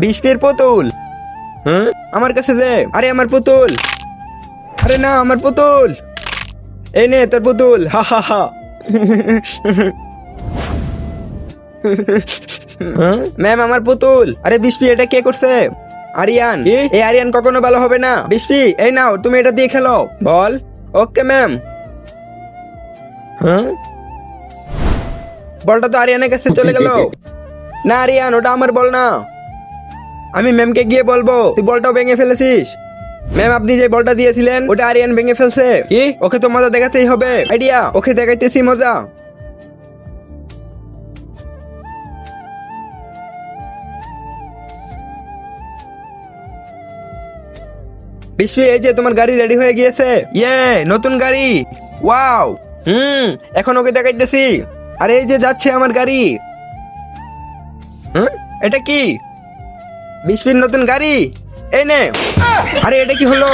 বিস্পির পুতুল। হ্যাঁ, আমার কাছে দে। আরে আমার পুতুল। আরে না, আমার পুতুল। এই নে তোর পুতুল। হা হা হা। ম্যাম আমার পুতুল। আরে বিস্পি, এটা কে করছে? আরিয়ান। এই আরিয়ান কখনো ভালো হবে না। বিস্পি, এই নাও, তুমি এটা দিয়ে খেলো। বল। Okay ma'am. হ্যাঁ, বলটা তো আরিয়ানের কাছে চলে গেল। না আরিয়ান, ওটা আমার বল না। আমি ম্যামকে গিয়ে বলবো তুই বলটাও ভেঙে ফেলেছিস। ম্যাম, আপনি যে বলটা দিয়েছিলেন ওটা আরিয়ান ভেঙে ফেলছে। কি? ওকে তো মজা দেখাতেই হবে। আইডিয়া, ওকে দেখাইতেছি মজা। বিশ্বী, এই যে তোমার গাড়ি রেডি হয়ে গিয়েছে। ইয়ে, নতুন গাড়ি। ওয়াও। এখন ওকে দেখাইতেছি। আরে এই যে যাচ্ছে আমার গাড়ি। এটা কি? বিশ্বীর নতুন গাড়ি। এই নে। আরে এটা কি হলো?